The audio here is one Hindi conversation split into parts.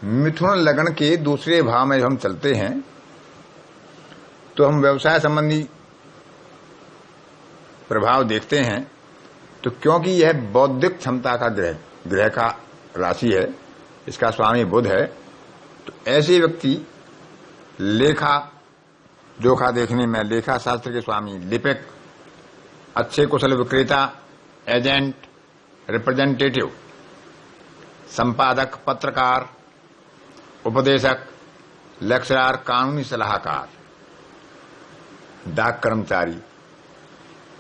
मिथुन लग्न के दूसरे भाव में जब हम चलते हैं तो हम व्यवसाय संबंधी प्रभाव देखते हैं। तो क्योंकि यह बौद्धिक क्षमता का ग्रह का राशि है, इसका स्वामी बुध है, तो ऐसे व्यक्ति लेखा जोखा देखने में, लेखा शास्त्र के स्वामी, लिपिक, अच्छे कुशल विक्रेता, एजेंट, रिप्रेजेंटेटिव, संपादक, पत्रकार, उपदेशक, लेक्चरर, कानूनी सलाहकार, डाक कर्मचारी,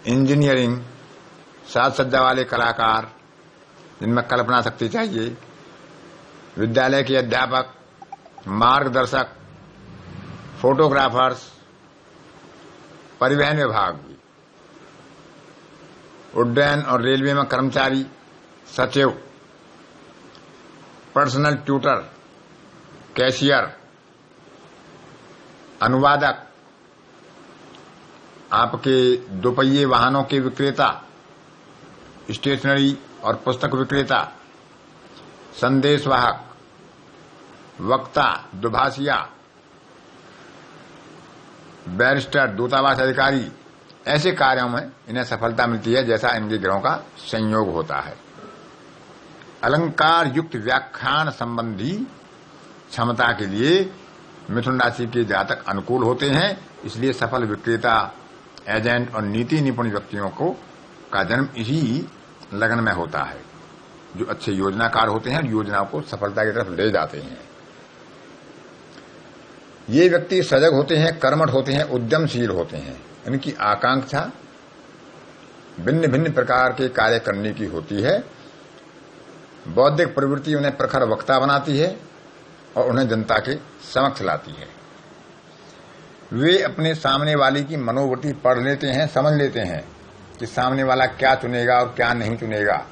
इंजीनियरिंग, साज सज्जा वाले कलाकार जिनमें कल्पना शक्ति चाहिए, विद्यालय के अध्यापक, मार्गदर्शक, फोटोग्राफर्स, परिवहन विभाग, उड्डयन और रेलवे में कर्मचारी, सचिव, पर्सनल ट्यूटर, कैशियर, अनुवादक, आपके दोपहिए वाहनों के विक्रेता, स्टेशनरी और पुस्तक विक्रेता, संदेशवाहक, वक्ता, दुभाषिया, बैरिस्टर, दूतावास अधिकारी, ऐसे कार्यों में इन्हें सफलता मिलती है जैसा इनके ग्रहों का संयोग होता है। अलंकार युक्त व्याख्यान संबंधी क्षमता के लिए मिथुन राशि के जातक अनुकूल होते हैं। इसलिए सफल विक्रेता, एजेंट और नीति निपुण व्यक्तियों का जन्म इसी लग्न में होता है, जो अच्छे योजनाकार होते हैं और योजनाओं को सफलता की तरफ ले जाते हैं। ये व्यक्ति सजग होते हैं, कर्मठ होते हैं, उद्यमशील होते हैं। इनकी आकांक्षा भिन्न भिन्न प्रकार के कार्य करने की होती है। बौद्धिक प्रवृत्ति उन्हें प्रखर वक्ता बनाती है और उन्हें जनता के समक्ष लाती है। वे अपने सामने वाले की मनोवृत्ति पढ़ लेते हैं, समझ लेते हैं कि सामने वाला क्या चुनेगा और क्या नहीं चुनेगा।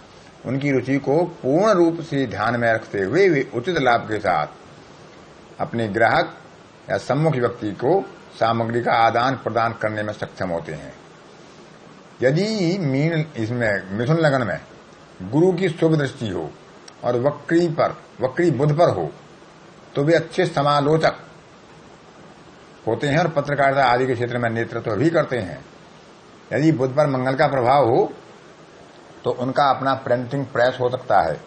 उनकी रुचि को पूर्ण रूप से ध्यान में रखते हुए वे उचित लाभ के साथ अपने ग्राहक या सम्मुख व्यक्ति को सामग्री का आदान प्रदान करने में सक्षम होते हैं। यदि इसमें मिथुन लग्न में गुरु की शुभ दृष्टि हो और वक्री बुध पर हो तो वे अच्छे समालोचक होते हैं और पत्रकारिता आदि के क्षेत्र में नेतृत्व भी करते हैं। यदि बुध पर मंगल का प्रभाव हो तो उनका अपना प्रिंटिंग प्रेस हो सकता है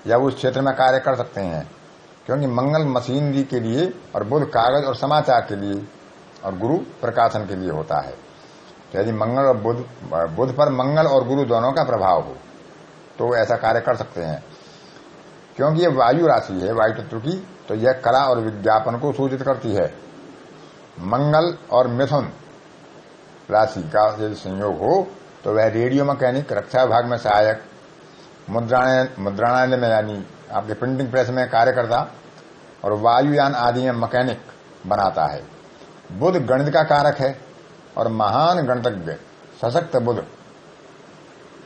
या वो उस क्षेत्र में कार्य कर सकते हैं, क्योंकि मंगल मशीनरी के लिए और बुध कागज और समाचार के लिए और गुरु प्रकाशन के लिए होता है। तो यदि मंगल और बुध पर मंगल और गुरु दोनों का प्रभाव हो तो ऐसा कार्य कर सकते हैं। क्योंकि ये वायु राशि है, वायु तत्व की, तो यह कला और विज्ञापन को सूचित करती है। मंगल और मिथुन राशि का यदि संयोग हो तो वह रेडियो मैकेनिक, रक्षा विभाग में सहायक, मुद्रणालय में यानी आपके प्रिंटिंग प्रेस में कार्यकर्ता और वायुयान आदि में मैकेनिक बनाता है। बुध गणित का कारक है और महान गणितज्ञ सशक्त बुध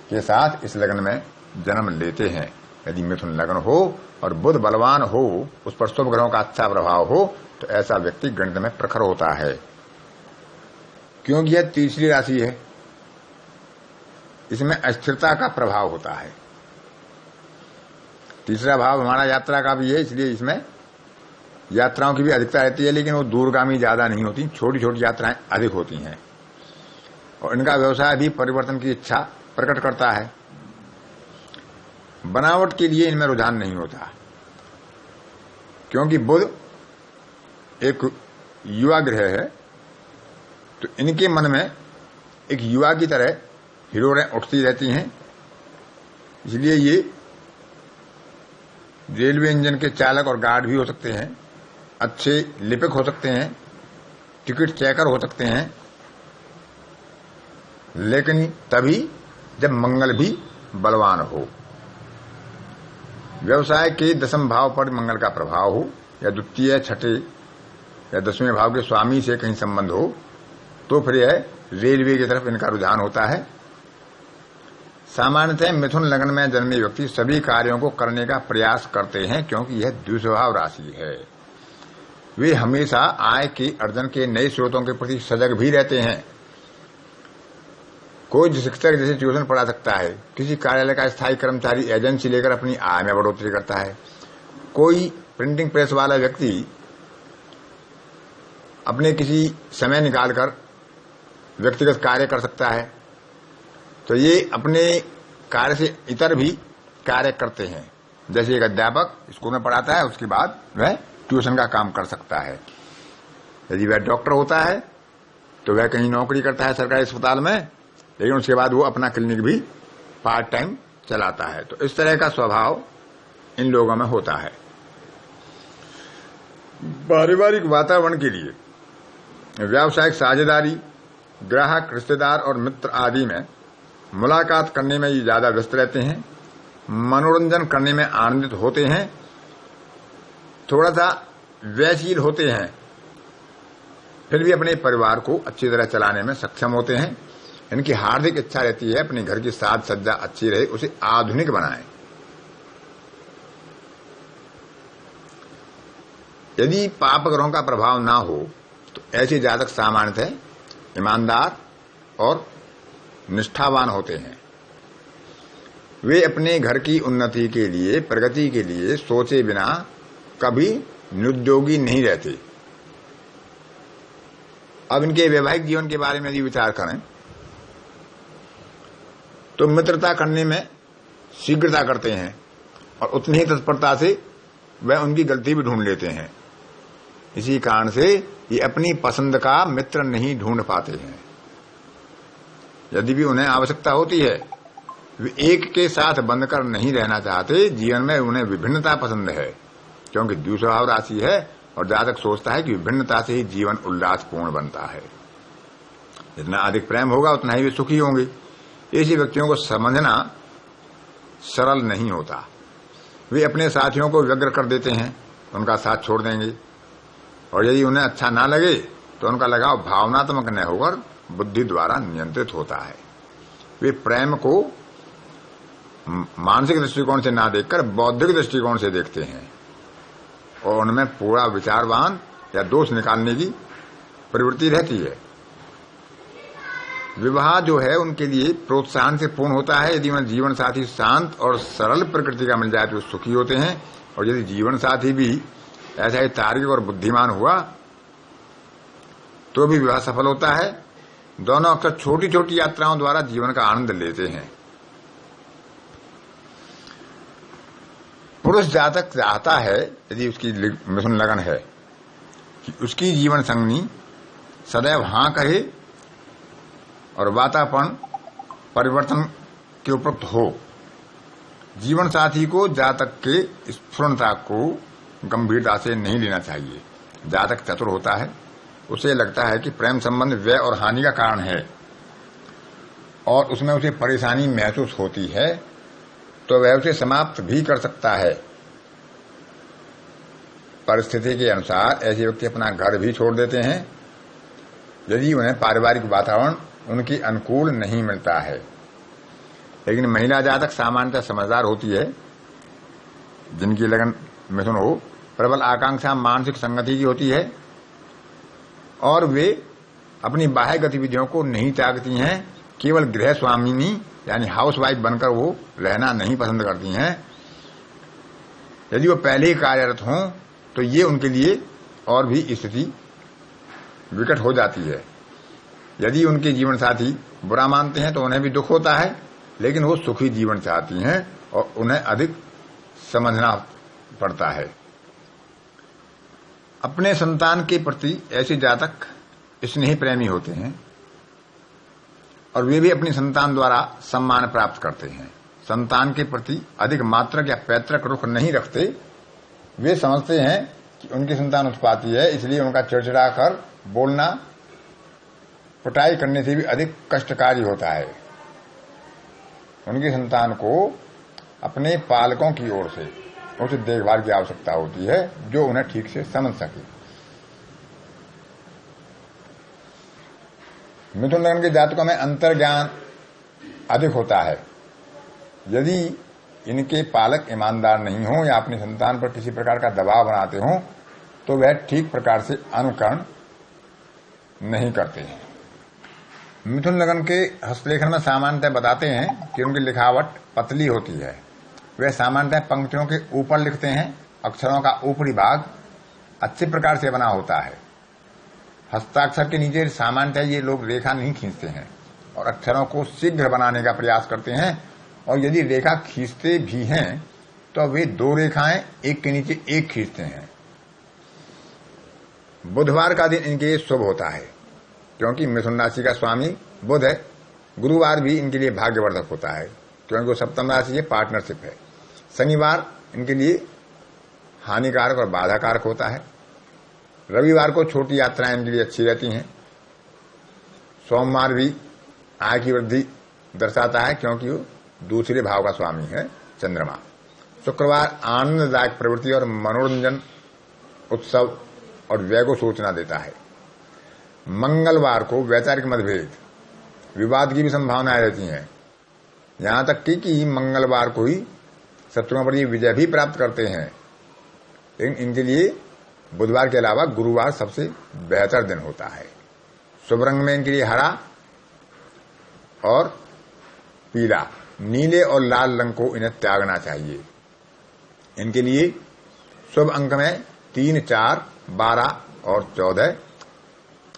के साथ इस लग्न में जन्म लेते हैं। यदि मिथुन लग्न हो और बुध बलवान हो, उस पर शुभ ग्रहों का अच्छा प्रभाव हो, तो ऐसा व्यक्ति गणित में प्रखर होता है। क्योंकि यह तीसरी राशि है, इसमें अस्थिरता का प्रभाव होता है। तीसरा भाव हमारा यात्रा का भी है, इसलिए इसमें यात्राओं की भी अधिकता रहती है, लेकिन वो दूरगामी ज्यादा नहीं होती, छोटी छोटी यात्राएं अधिक होती हैं। और इनका व्यवसाय भी परिवर्तन की इच्छा प्रकट करता है। बनावट के लिए इनमें रुझान नहीं होता, क्योंकि बुध एक युवा ग्रह है, तो इनके मन में एक युवा की तरह हिरोरें उठती रहती हैं। इसलिए ये रेलवे इंजन के चालक और गार्ड भी हो सकते हैं, अच्छे लिपिक हो सकते हैं, टिकट चेकर हो सकते हैं, लेकिन तभी जब मंगल भी बलवान हो। व्यवसाय के दशम भाव पर मंगल का प्रभाव हो या द्वितीय, छठे या 10वें भाव के स्वामी से कहीं संबंध हो तो फिर यह रेलवे की तरफ इनका रुझान होता है। सामान्यतः मिथुन लग्न में जन्मे व्यक्ति सभी कार्यों को करने का प्रयास करते हैं, क्योंकि यह द्विस्वभाव राशि है। वे हमेशा आय के अर्जन के नए स्रोतों के प्रति सजग भी रहते हैं। कोई शिक्षक जैसे ट्यूशन पढ़ा सकता है, किसी कार्यालय का स्थायी कर्मचारी एजेंसी लेकर अपनी आय में बढ़ोतरी करता है, कोई प्रिंटिंग प्रेस वाला व्यक्ति अपने किसी समय निकालकर व्यक्तिगत कार्य कर सकता है, तो ये अपने कार्य से इतर भी कार्य करते हैं। जैसे एक अध्यापक स्कूल में पढ़ाता है, उसके बाद वह ट्यूशन का काम कर सकता है। यदि वह डॉक्टर होता है तो वह कहीं नौकरी करता है सरकारी अस्पताल में, लेकिन उसके बाद वो अपना क्लिनिक भी पार्ट टाइम चलाता है। तो इस तरह का स्वभाव इन लोगों में होता है। पारिवारिक वातावरण के लिए व्यावसायिक साझेदारी, ग्राहक, रिश्तेदार और मित्र आदि में मुलाकात करने में ये ज्यादा व्यस्त रहते हैं, मनोरंजन करने में आनंदित होते हैं, थोड़ा सा व्ययशील होते हैं, फिर भी अपने परिवार को अच्छी तरह चलाने में सक्षम होते हैं। इनकी हार्दिक इच्छा रहती है अपने घर की साज सज्जा अच्छी रहे, उसे आधुनिक बनाएं। यदि पाप ग्रहों का प्रभाव ना हो तो ऐसे जातक सामान्यतः ईमानदार और निष्ठावान होते हैं। वे अपने घर की उन्नति के लिए, प्रगति के लिए सोचे बिना कभी निरुद्योगी नहीं रहते। अब इनके वैवाहिक जीवन के बारे में यदि विचार करें तो मित्रता करने में शीघ्रता करते हैं और उतनी ही तत्परता से वह उनकी गलती भी ढूंढ लेते हैं। इसी कारण से ये अपनी पसंद का मित्र नहीं ढूंढ पाते हैं। यदि भी उन्हें आवश्यकता होती है, वे एक के साथ बंध कर नहीं रहना चाहते। जीवन में उन्हें विभिन्नता पसंद है, क्योंकि द्विस्वभाव राशि है और जातक सोचता है कि विभिन्नता से ही जीवन उल्लासपूर्ण बनता है। जितना अधिक प्रेम होगा उतना ही वे सुखी होंगे। ऐसे व्यक्तियों को समझना सरल नहीं होता। वे अपने साथियों को व्यग्र कर देते हैं, उनका साथ छोड़ देंगे, और यदि उन्हें अच्छा ना लगे तो उनका लगाव भावनात्मक न होकर बुद्धि द्वारा नियंत्रित होता है। वे प्रेम को मानसिक दृष्टिकोण से ना देखकर बौद्धिक दृष्टिकोण से देखते हैं और उनमें पूरा विचारवान या दोष निकालने की प्रवृत्ति रहती है। विवाह जो है उनके लिए प्रोत्साहन से पूर्ण होता है। यदि उन्हें जीवन साथी शांत और सरल प्रकृति का मिल जाए तो सुखी होते हैं, और यदि जीवन साथी भी ऐसा ही तार्किक और बुद्धिमान हुआ तो भी विवाह सफल होता है। दोनों अक्सर छोटी छोटी यात्राओं द्वारा जीवन का आनंद लेते हैं। पुरुष जातक चाहता है, यदि उसकी मिथुन लगन है, कि उसकी जीवन संगनी सदैव हां कहे और वातावरण परिवर्तन के उपयुक्त हो। जीवन साथी को जातक के स्फुरणता को गंभीरता से नहीं लेना चाहिए। जातक चतुर होता है, उसे लगता है कि प्रेम संबंध व्यय और हानि का कारण है और उसमें उसे परेशानी महसूस होती है, तो वह उसे समाप्त भी कर सकता है। परिस्थिति के अनुसार ऐसे व्यक्ति अपना घर भी छोड़ देते हैं यदि उन्हें पारिवारिक वातावरण उनकी अनुकूल नहीं मिलता है। लेकिन महिला जातक सामान्यतः समझदार होती है। जिनकी लगन मिथुन हो, प्रबल आकांक्षा मानसिक संगति की होती है और वे अपनी बाह्य गतिविधियों को नहीं त्यागती हैं। केवल गृह स्वामिनी यानी हाउसवाइफ बनकर वो रहना नहीं पसंद करती हैं। यदि वो पहले ही कार्यरत हों तो ये उनके लिए और भी स्थिति विकट हो जाती है। यदि उनके जीवन साथी बुरा मानते हैं तो उन्हें भी दुख होता है, लेकिन वो सुखी जीवन चाहती हैं और उन्हें अधिक समझना पड़ता है। अपने संतान के प्रति ऐसे जातक स्नेही प्रेमी होते हैं और वे भी अपनी संतान द्वारा सम्मान प्राप्त करते हैं। संतान के प्रति अधिक मात्रक या पैतृक रुख नहीं रखते। वे समझते हैं कि उनकी संतान उत्पाती है, इसलिए उनका चिड़चिड़ा कर बोलना पिटाई करने से भी अधिक कष्टकारी होता है। उनकी संतान को अपने पालकों की ओर से उचित देखभाल की आवश्यकता होती है, जो उन्हें ठीक से समझ सके। मिथुन लग्न के जातकों में अंतर्ज्ञान अधिक होता है। यदि इनके पालक ईमानदार नहीं हो या अपनी संतान पर किसी प्रकार का दबाव बनाते हो तो वह ठीक प्रकार से अनुकरण नहीं करते हैं। मिथुन लग्न के हस्तलेखन में सामान्यतः बताते हैं कि उनकी लिखावट पतली होती है। वे सामान्यतः पंक्तियों के ऊपर लिखते हैं अक्षरों का ऊपरी भाग अच्छे प्रकार से बना होता है। हस्ताक्षर के नीचे सामान्यतः ये लोग रेखा नहीं खींचते हैं और अक्षरों को शीघ्र बनाने का प्रयास करते हैं, और यदि रेखा खींचते भी हैं तो वे 2 रेखाएं एक के नीचे एक खींचते हैं। बुधवार का दिन इनके लिए शुभ होता है क्योंकि मिथुन राशि का स्वामी बुध है। गुरुवार भी इनके लिए भाग्यवर्धक होता है क्योंकि वो सप्तम राशि है, पार्टनरशिप है। शनिवार इनके लिए हानिकारक और बाधाकारक होता है। रविवार को छोटी यात्राएं इनके लिए अच्छी रहती हैं। सोमवार भी आय की वृद्धि दर्शाता है क्योंकि वो दूसरे भाव का स्वामी है, चंद्रमा। शुक्रवार आनंददायक प्रवृत्ति और मनोरंजन, उत्सव और व्यय को सूचना देता है। मंगलवार को वैचारिक मतभेद, विवाद की भी संभावनाएं रहती हैं। यहां तक कि मंगलवार को ही शत्रुओं पर ये विजय भी प्राप्त करते हैं। लेकिन इनके लिए बुधवार के अलावा गुरुवार सबसे बेहतर दिन होता है। शुभ रंग में इनके लिए हरा और पीला, नीले और लाल रंग को इन्हें त्यागना चाहिए। इनके लिए शुभ अंक में 3, 4, 12 और 14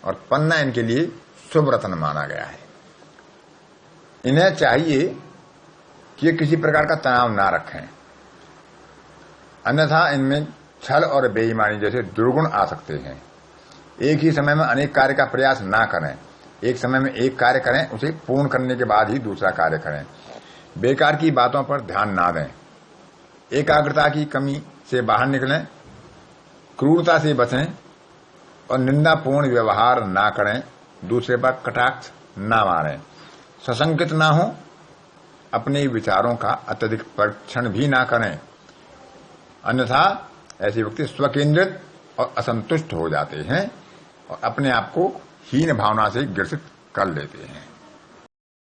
और पन्ना इनके लिए शुभ रत्न माना गया है। इन्हें चाहिए कि ये किसी प्रकार का तनाव ना रखें, अन्यथा इनमें छल और बेईमानी जैसे दुर्गुण आ सकते हैं। एक ही समय में अनेक कार्य का प्रयास ना करें। एक समय में एक कार्य करें, उसे पूर्ण करने के बाद ही दूसरा कार्य करें। बेकार की बातों पर ध्यान ना दें। एकाग्रता की कमी से बाहर निकलें। क्रूरता से बचें और निंदापूर्ण व्यवहार ना करें। दूसरे पर कटाक्ष ना मारें। सशंकित ना हो। अपने विचारों का अत्यधिक परीक्षण भी ना करें, अन्यथा ऐसे व्यक्ति स्वकेंद्रित और असंतुष्ट हो जाते हैं और अपने आप को हीन भावना से ग्रसित कर लेते हैं।